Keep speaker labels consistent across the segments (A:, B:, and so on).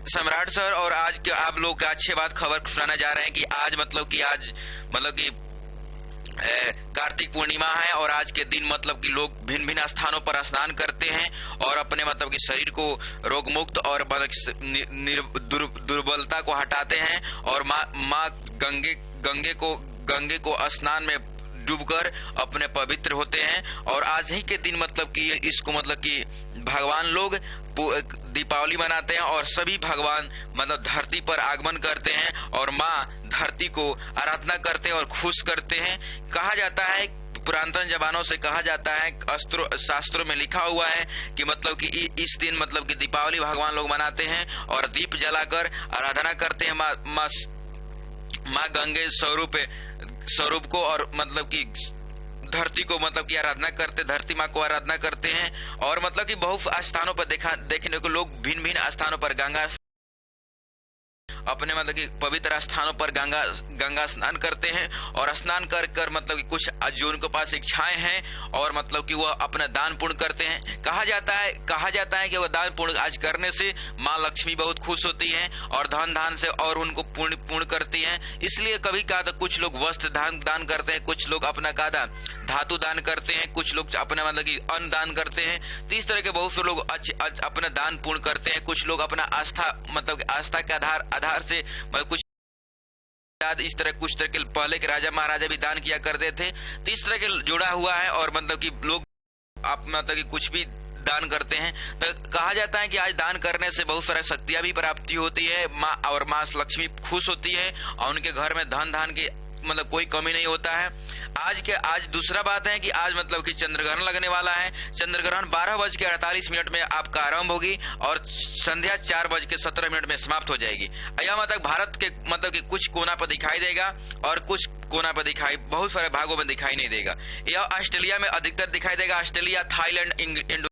A: सम्राट सर, और आज के आप लोग का अच्छी बात खबर सुनाना जा रहे हैं कि आज कार्तिक पूर्णिमा है, और आज के दिन कि लोग भिन्न भिन्न स्थानों पर स्नान करते हैं और अपने कि शरीर को रोग मुक्त और दुर्बलता को हटाते हैं, और माँ गंगे को स्नान में डूबकर अपने पवित्र होते हैं। और आज ही के दिन कि इसको कि भगवान लोग दीपावली मनाते हैं और सभी भगवान धरती पर आगमन करते हैं और माँ धरती को आराधना करते हैं और खुश करते हैं। कहा जाता है, पुरातन जमानों से कहा जाता है, शास्त्रों में लिखा हुआ है कि इस दिन कि दीपावली भगवान लोग मनाते हैं और दीप जलाकर आराधना करते हैं माँ गंगे स्वरूप को, और कि धरती को कि आराधना करते, धरती माँ को आराधना करते हैं। और कि बहुत स्थानों पर देखने को लोग भिन्न भिन्न स्थानों पर गंगा अपने कि पवित्र स्थानों पर गंगा स्नान करते हैं, और स्नान कर कि कुछ जो उनके पास इच्छाएं हैं और कि वह अपना दान पुण्य करते हैं। कहा जाता है कि वह दान पुण्य आज करने से माँ लक्ष्मी बहुत खुश होती हैं और धन धान से और उनको पूर्ण करती हैं। इसलिए कभी कहा तो कुछ लोग वस्त्र दान करते हैं, कुछ लोग अपना धातु दान करते हैं, कुछ लोग अपने कि अन्न दान करते हैं। तो इस तरह के बहुत से लोग अपना दान पूर्ण करते हैं। कुछ लोग अपना आस्था आस्था के आधार से कुछ इस तरह कुछ तरह के पहले के राजा महाराजा भी दान किया करते थे। तो इस तरह के जुड़ा हुआ है, और कि लोग आप कि कुछ भी दान करते हैं। तो कहा जाता है कि आज दान करने से बहुत सारी शक्तियां भी प्राप्ति होती है, माँ लक्ष्मी खुश होती है और उनके घर में धन धान की कोई कमी नहीं होता है। आज दूसरा बात है कि आज कि चंद्रग्रहण लगने वाला है। चंद्रग्रहण 12:48 में आपका आरंभ होगी और संध्या 4:17 में समाप्त हो जाएगी। यह भारत के कि कुछ कोना पर दिखाई देगा और कुछ कोना पर बहुत सारे भागों में दिखाई नहीं देगा। यह ऑस्ट्रेलिया में अधिकतर दिखाई देगा, ऑस्ट्रेलिया, थाईलैंड, इंडोनेशिया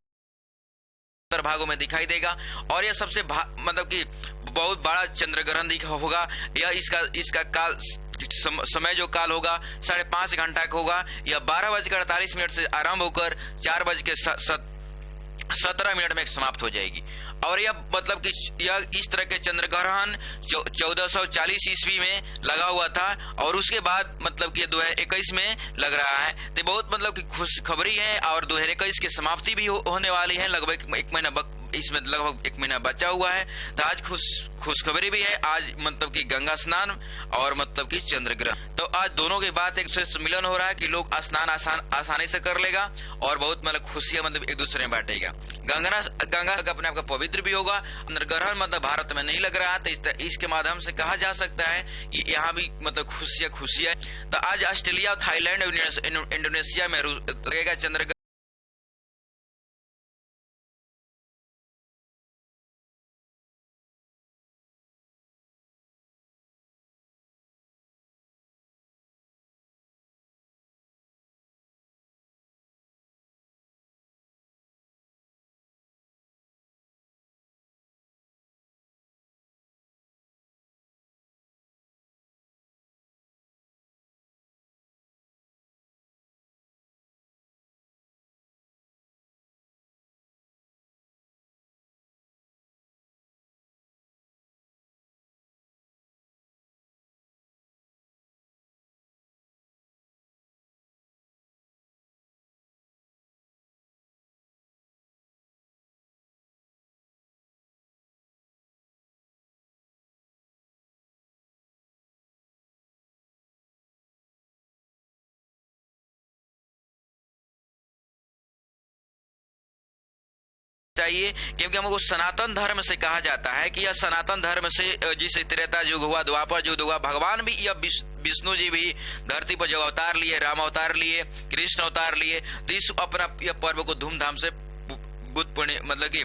A: भागों में दिखाई देगा। और यह सबसे कि बहुत बड़ा चंद्रग्रहण होगा। यह इसका काल समय जो काल होगा 5.5 घंटा का होगा। यह 12:48 से आरंभ होकर 4:17 में समाप्त हो जाएगी। और यह कि यह इस तरह के चंद्रग्रहण 1440 ईस्वी में लगा हुआ था और उसके बाद कि 2021 में लग रहा है। तो बहुत कि खुशखबरी है, और 2021 की समाप्ति भी होने वाली है। लगभग एक महीना बचा हुआ है। तो आज खुशखबरी भी है, आज कि गंगा स्नान और कि चंद्रग्रहण। तो आज दोनों के बाद एक मिलन हो रहा है कि लोग स्नान आसानी से कर लेगा और बहुत खुशियां एक दूसरे में बांटेगा। गंगा अपने आप का पवित्र भी होगा। चंद्रग्रहण भारत में नहीं लग रहा है, तो इसके माध्यम से कहा जा सकता है कि यहाँ भी खुशियां। तो आज ऑस्ट्रेलिया, थाईलैंड, इंडोनेशिया में लगेगा चंद्रग्रहण। चाहिए, क्योंकि हमको सनातन धर्म से कहा जाता है कि यह सनातन धर्म से जिसे त्रेता युग हुआ, द्वापर युग हुआ, भगवान भी या विष्णु जी भी धरती पर जो अवतार लिए, राम अवतार लिए, कृष्ण अवतार लिए, तो इस अपना यह पर्व को धूमधाम से बुद्ध पूर्णिमा कि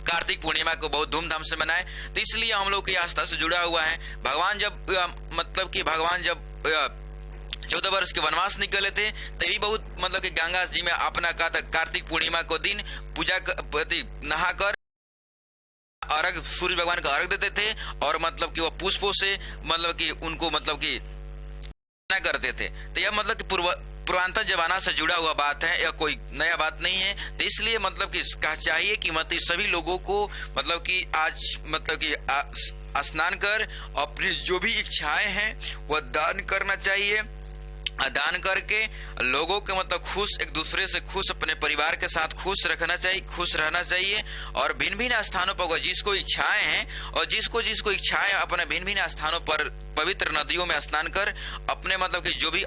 A: कार्तिक पूर्णिमा को बहुत धूमधाम से मनाए। तो इसलिए हम लोग की आस्था से जुड़ा हुआ है। भगवान जब भगवान जब 14 वर्ष के वनवास निकले थे तभी बहुत कि गंगा जी में अपना कार्तिक पूर्णिमा को दिन पूजा नहाकर अर्घ सूर्य भगवान का अर्घ देते थे और कि वो पुष्पों से कि उनको कि करते थे। तो यह कि पुरातन जमाना से जुड़ा हुआ बात है, या कोई नया बात नहीं है। तो इसलिए मतलब कि चाहिए कि मतलब सभी लोगों को मतलब कि आज मतलब कि स्नान कर अपनी जो भी इच्छाएं हैं वह दान करना चाहिए। दान करके लोगों के मतलब खुश, एक दूसरे से खुश, अपने परिवार के साथ खुश रहना चाहिए। और भिन्न भिन्न स्थानों पर जिसको इच्छाएं हैं और जिसको इच्छाएं अपने भिन्न भिन्न स्थानों पर पवित्र नदियों में स्नान कर अपने मतलब कि जो भी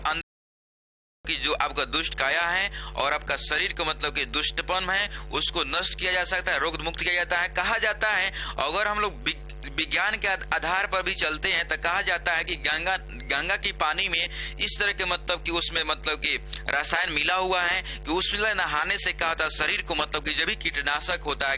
A: कि जो आपका दुष्ट काया है और आपका शरीर को मतलब कि दुष्टपन है उसको नष्ट किया जा सकता है, रोग मुक्त किया जाता है। कहा जाता है अगर हम लोग विज्ञान के आधार पर भी चलते हैं तो कहा जाता है कि गंगा की पानी में इस तरह के मतलब कि उसमें मतलब कि रसायन मिला हुआ है कि उसमें नहाने से क्या होता है, शरीर को मतलब कि जब भी कीटनाशक होता है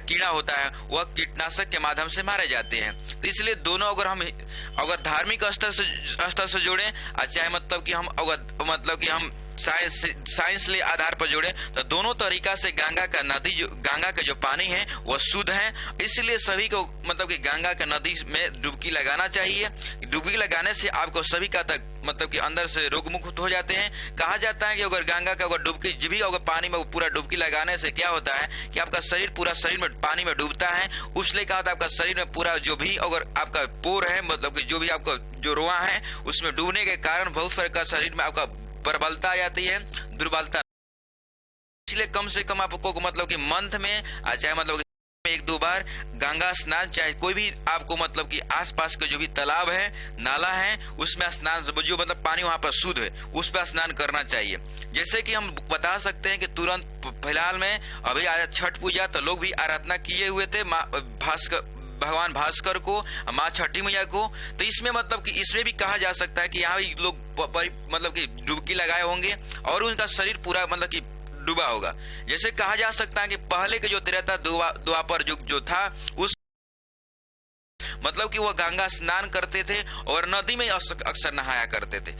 A: कीड़ा होता है वह कीटनाशक के माध्यम से मारे जाते हैं। तो इसलिए दोनों अगर धार्मिक स्तर से जोड़े, चाहे मतलब कि हम साइंस ले आधार पर जोड़े, तो दोनों तरीका से गंगा का जो पानी है वह शुद्ध है। इसलिए सभी को मतलब कि गंगा के नदी में डुबकी लगाना चाहिए। डुबकी लगाने से आपको सभी का तक मतलब कि अंदर से रोग मुक्त हो जाते हैं। कहा जाता है कि अगर गंगा का डुबकी भी अगर पानी में पूरा डुबकी लगाने से क्या होता है कि आपका पूरा शरीर में पानी में डूबता है। उसलिए कहा था आपका शरीर में पूरा जो भी अगर आपका पोर है मतलब कि जो भी आपका जो रोआ है उसमें डूबने के कारण बहुत सारे का शरीर में आपका प्रबलता आ जाती है, दुर्बलता। इसलिए कम से कम आपको मतलब कि मंथ में चाहे मतलब एक दो बार गंगा स्नान, चाहे कोई भी आपको मतलब कि आसपास के जो भी तालाब है, नाला है, उसमें स्नान जो मतलब पानी वहां पर शुद्ध है उस पर स्नान करना चाहिए। जैसे कि हम बता सकते हैं कि तुरंत फिलहाल में अभी आया छठ पूजा, तो लोग भी आराधना किए हुए थे भगवान भास्कर को, माँ छठी मैया को। तो इसमें मतलब कि इसमें भी कहा जा सकता है कि यहाँ भी लोग मतलब कि डुबकी लगाए होंगे और उनका शरीर पूरा मतलब कि डूबा होगा। जैसे कहा जा सकता है कि पहले के जो त्रेता द्वापर युग जो था उस मतलब कि वह गंगा स्नान करते थे और नदी में अक्सर नहाया करते थे।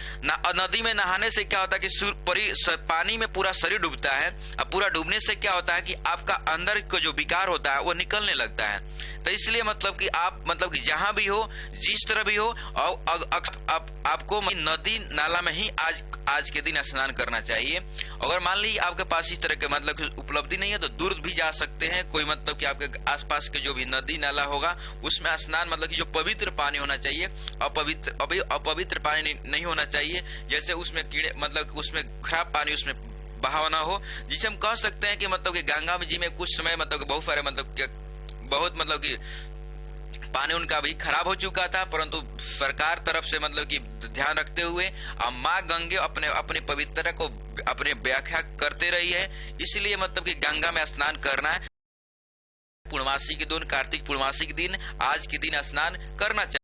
A: नदी में नहाने से क्या होता है कि पानी में पूरा शरीर डूबता है। अब पूरा डूबने से क्या होता है कि आपका अंदर का जो विकार होता है वो निकलने लगता है। तो इसलिए मतलब कि आप मतलब कि जहां भी हो, जिस तरह भी हो, आपको नदी नाला में ही आज के दिन स्नान करना चाहिए। अगर मान लीजिए आपके पास इस तरह के मतलब की उपलब्धि नहीं है तो दूर भी जा सकते हैं। कोई मतलब कि आपके आसपास के जो भी नदी नाला होगा उसमें स्नान मतलब कि जो पवित्र पानी होना चाहिए, अपवित्र पानी नहीं होना चाहिए। जैसे उसमें कीड़े मतलब उसमें खराब पानी उसमें बहाव ना हो, जिसे हम कह सकते हैं कि मतलब कि गंगा जी में कुछ समय मतलब बहुत सारे मतलब कि पानी उनका भी खराब हो चुका था, परंतु सरकार तरफ से मतलब कि ध्यान रखते हुए अब माँ गंगे अपने पवित्रता को अपने व्याख्या करते रही है। इसलिए मतलब कि गंगा में स्नान करना है। पूर्णमासी के दिन, कार्तिक पूर्णमासी के दिन, आज के दिन स्नान करना चाहिए।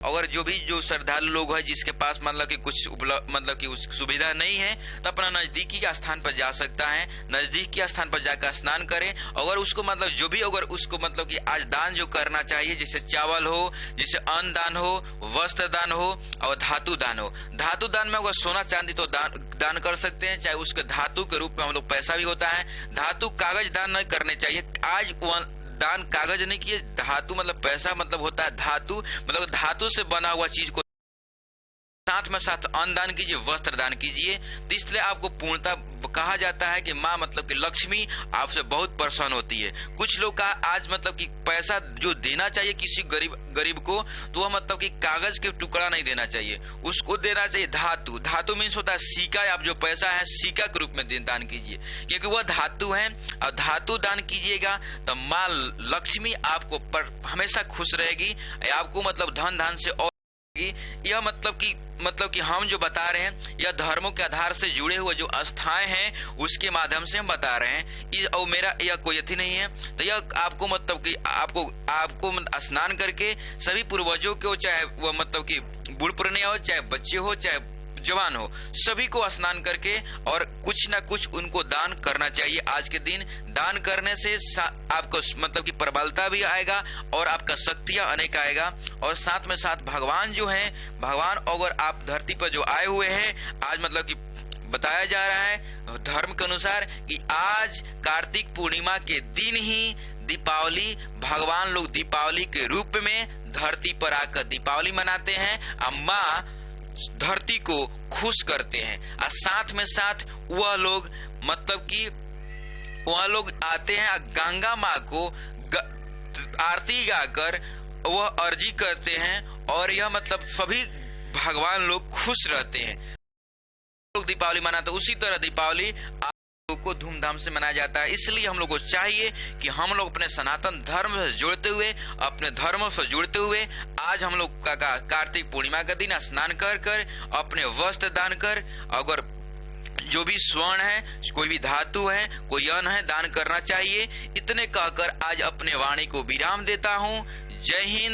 A: अगर जो श्रद्धालु लोग हैं जिसके पास मतलब कि कुछ मतलब कि उस सुविधा नहीं है तो अपना नजदीकी के स्थान पर जा सकता है, नजदीकी स्थान पर जाकर स्नान करें। अगर उसको मतलब जो भी अगर उसको मतलब कि आज दान जो करना चाहिए, जैसे चावल हो, जैसे अन्न दान हो, वस्त्र दान हो और धातु दान हो। धातु दान में अगर सोना चांदी तो दान कर सकते हैं, चाहे उसके धातु के रूप में हम लोग पैसा भी होता है। धातु कागज दान नहीं करने चाहिए। आज दान कागज नहीं किए, धातु मतलब पैसा मतलब होता है धातु मतलब धातु से बना हुआ चीज को साथ में साथ अन्न दान कीजिए, वस्त्र दान कीजिए। तो इसलिए आपको पूर्णता कहा जाता है कि माँ मतलब कि लक्ष्मी आपसे बहुत प्रसन्न होती है। कुछ लोग का आज मतलब कि पैसा जो देना चाहिए किसी गरीब को तो वह मतलब कि कागज के टुकड़ा नहीं देना चाहिए, उसको देना चाहिए धातु मीन्स होता है सिक्का। आप जो पैसा है सिक्का के रूप में दान कीजिए, क्योंकि वह धातु है। और धातु दान कीजिएगा तो माँ लक्ष्मी आपको पर हमेशा खुश रहेगी, आपको मतलब धन धान से और यह मतलब कि हम जो बता रहे हैं यह धर्मों के आधार से जुड़े हुए जो आस्थाएं हैं उसके माध्यम से हम बता रहे हैं। और मेरा यह कोई अथी नहीं है। तो यह आपको मतलब कि आपको स्नान करके सभी पूर्वजों को, चाहे वह मतलब कि बूढ़ पुराने हो, चाहे बच्चे हो, चाहे जवान हो, सभी को स्नान करके और कुछ ना कुछ उनको दान करना चाहिए। आज के दिन दान करने से आपको मतलब कि प्रबलता भी आएगा और आपका शक्तियां अनेक आएगा। और साथ में साथ भगवान जो है, भगवान अगर आप धरती पर जो आए हुए हैं, आज मतलब कि बताया जा रहा है धर्म के अनुसार कि आज कार्तिक पूर्णिमा के दिन ही दीपावली, भगवान लोग दीपावली के रूप में धरती पर आकर दीपावली मनाते हैं। अम्मा धरती को खुश करते हैं। और साथ में साथ वह लोग मतलब कि वह लोग आते हैं गंगा माँ को आरती गाकर वह अर्जी करते हैं, और यह मतलब सभी भगवान लोग खुश रहते हैं। लोग दीपावली मनाते, उसी तरह दीपावली को धूमधाम से मनाया जाता है। इसलिए हम लोग को चाहिए कि हम लोग अपने सनातन धर्म से जुड़ते हुए, अपने धर्म से जुड़ते हुए, आज हम लोग का कार्तिक पूर्णिमा का दिन स्नान कर कर अपने वस्त्र दान कर, अगर जो भी स्वर्ण है, कोई भी धातु है, कोई अन्न है, दान करना चाहिए। इतने कहकर आज अपने वाणी को विराम देता हूँ। जय हिंद।